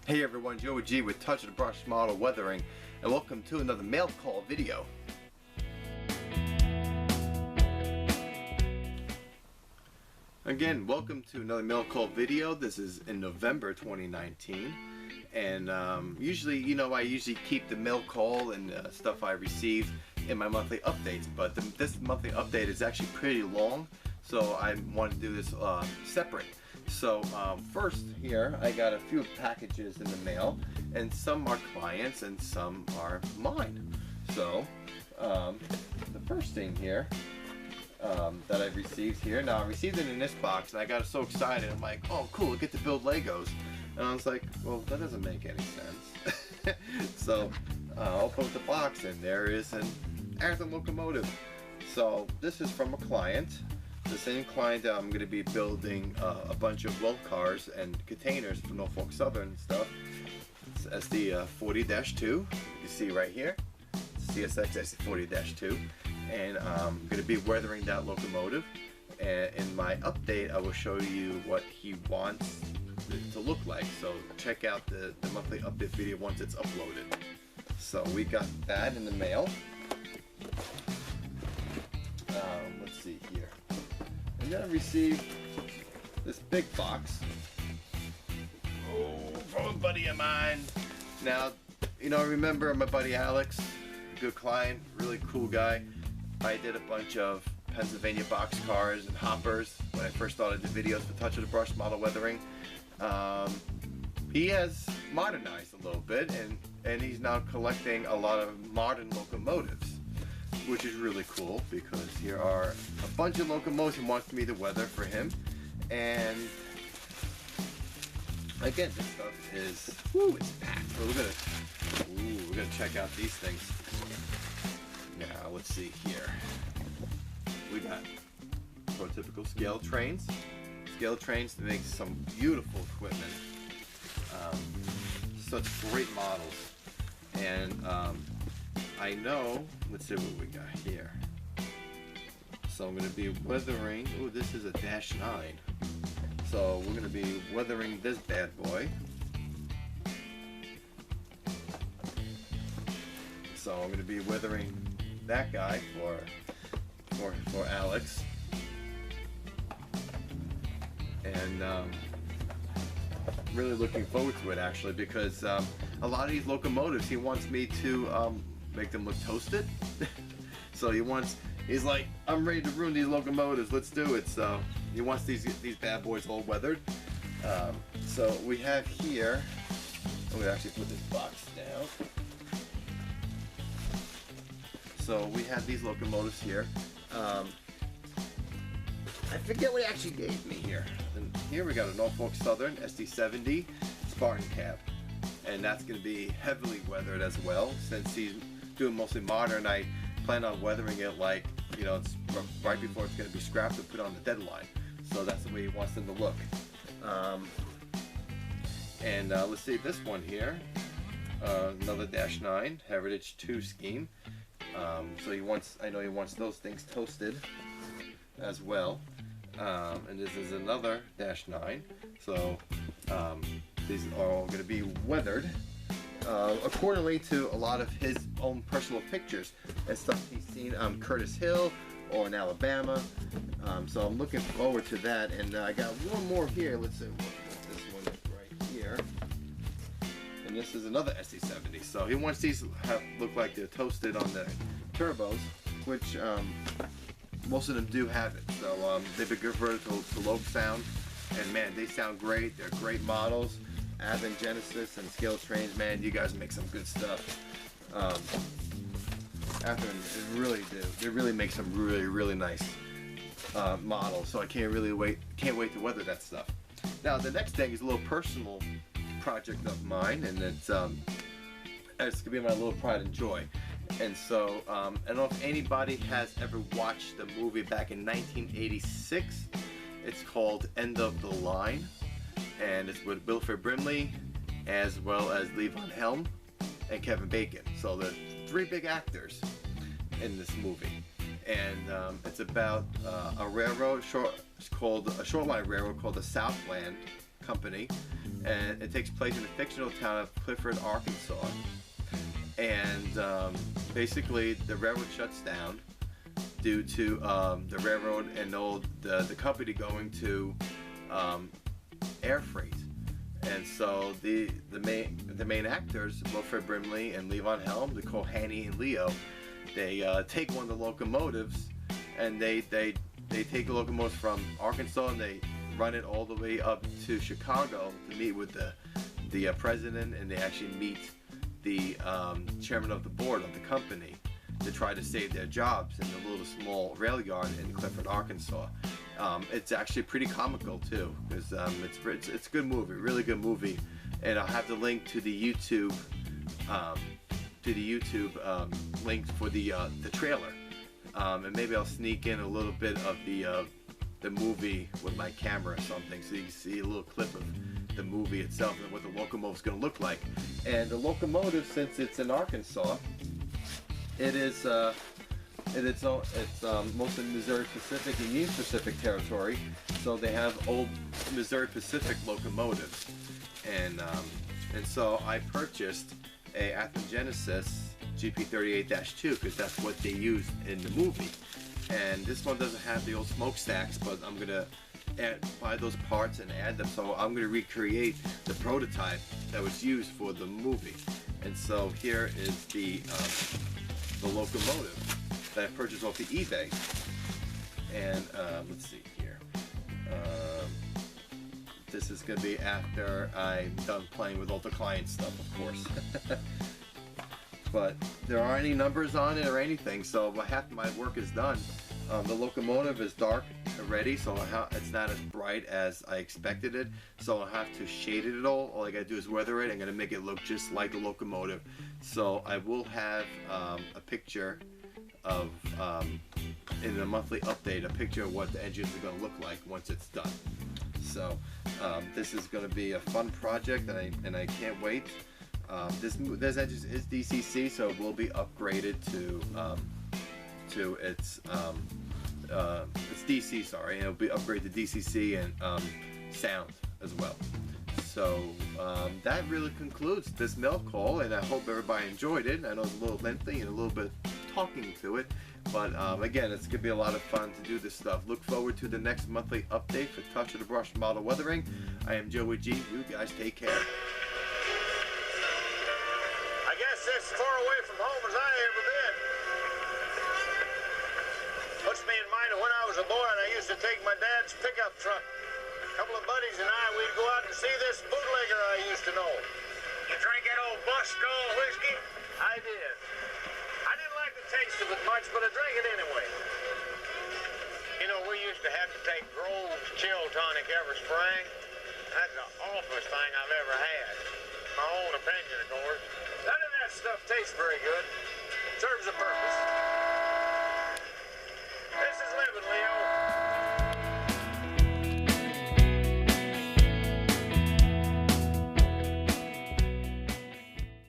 Hey everyone, Joey G with Touch of the Brush Model Weathering, and welcome to another mail call video. Again, welcome to another mail call video. This is in November 2019, and usually, I usually keep the mail call and stuff I receive in my monthly updates, but this monthly update is actually pretty long, so I want to do this separate. So first here, I got a few packages in the mail, and some are clients and some are mine. So the first thing here that I received here, now I received it in this box and I got so excited. I'm like, oh cool, I get to build Legos. And I was like, well, that doesn't make any sense. So I'll put the box in. There is an Ayrton locomotive. So this is from a client. The same client that I'm going to be building a bunch of well cars and containers for Norfolk Southern and stuff. It's SD 40-2, you see right here, CSX SD 40-2, and I'm going to be weathering that locomotive. And in my update, I will show you what he wants it to look like. So check out the monthly update video once it's uploaded. So we got that in the mail. Let's see here. And then I received this big box from a buddy of mine. Now, remember my buddy Alex, good client, really cool guy. I did a bunch of Pennsylvania box cars and hoppers when I first started the videos for Touch of the Brush Model Weathering. He has modernized a little bit, and he's now collecting a lot of modern locomotives, which is really cool because here are a bunch of locomotives he wants me to weather for him. And again, this stuff is, it's packed. So we're gonna check out these things. Now let's see here. We got prototypical scale trains to make some beautiful equipment. Such great models. And I know, let's see what we got here. So I'm going to be weathering, this is a -9. So we're going to be weathering this bad boy. So I'm going to be weathering that guy for Alex. And really looking forward to it actually, because a lot of these locomotives he wants me to make them look toasted. So he's like, I'm ready to ruin these locomotives, let's do it. So he wants these bad boys all weathered. So we have here, I'm gonna actually put this box down. So we have these locomotives here. I forget what he actually gave me here. And here we got a Norfolk Southern SD70 Spartan cab, and that's going to be heavily weathered as well. Since he's doing mostly modern, I plan on weathering it like, it's right before it's going to be scrapped and put on the deadline. So that's the way he wants them to look. Let's see this one here, another -9 Heritage 2 scheme. So I know he wants those things toasted as well. And this is another -9. So these are all going to be weathered accordingly to a lot of his own personal pictures and stuff he's seen on Curtis Hill or in Alabama. So I'm looking forward to that. And I got one more here. Let's see, this one right here. And this is another SD70. So he wants these to look like they're toasted on the turbos, which most of them do have it. So they've been converted to low sound, and man, they sound great. They're great models. Avan Genesis and Scale Trains, man, you guys make some good stuff. Avan, they really do. They really make some really nice models. So I can't wait to weather that stuff. Now the next thing is a little personal project of mine, and it's gonna be my little pride and joy. And so, I don't know if anybody has ever watched the movie back in 1986. It's called End of the Line, and it's with Wilford Brimley, as well as Lee Von Helm and Kevin Bacon. So there's 3 big actors in this movie, and it's about a railroad, it's called a shoreline railroad called the Southland company, and it takes place in the fictional town of Clifford, Arkansas. And basically, the railroad shuts down due to the railroad and the company going to air freight. And so the main actors, Wilfred Brimley and Levon Helm, they call Hanny and Leo. They take one of the locomotives, and they take the locomotives from Arkansas, and they run it all the way up to Chicago to meet with the president, and they actually meet the chairman of the board of the company to try to save their jobs in the little small rail yard in Clifford, Arkansas. It's actually pretty comical too, because it's a good movie, really good movie, and I'll have the link to the YouTube link for the trailer, and maybe I'll sneak in a little bit of the movie with my camera or something, so you can see a little clip of the movie itself and what the locomotive is going to look like. And the locomotive, since it's in Arkansas, it's mostly Missouri Pacific and Union Pacific territory, so they have old Missouri Pacific locomotives, and so I purchased a Athearn Genesis GP38-2 because that's what they used in the movie. And this one doesn't have the old smokestacks, but I'm gonna buy those parts and add them, so I'm gonna recreate the prototype that was used for the movie. And so here is the locomotive that I purchased off the eBay. And let's see here. This is going to be after I'm done playing with all the client stuff, of course. But there aren't any numbers on it or anything, so half of my work is done. The locomotive is dark already, so it's not as bright as I expected it, so I'll have to shade it all. All I gotta do is weather it. I'm gonna make it look just like the locomotive. So I will have a picture of, in the monthly update, a picture of what the engines are gonna look like once it's done. So this is gonna be a fun project, and I can't wait. This engine is DCC, so it will be upgraded to its DC, sorry, and it'll be upgraded to DCC and sound as well. So that really concludes this mail call, and I hope everybody enjoyed it. I know it's a little lengthy and a little bit talking to it, but again, it's gonna be a lot of fun to do this stuff. Look forward to the next monthly update for Touch of the Brush Model Weathering. I am Joey G. You guys take care. I guess that's as far away from home as I ever been. Puts me in mind of when I was a boy and I used to take my dad's pickup truck. A couple of buddies and we'd go out and see this bootlegger I used to know. You drank that old Buck-Skull whiskey? I did. I didn't like the taste of it much, but I drank it anyway. You know, we used to have to take Grove's Chill Tonic every spring. That's the awfulest thing I've ever had. My own opinion, of course. None of that stuff tastes very good. Serves a purpose.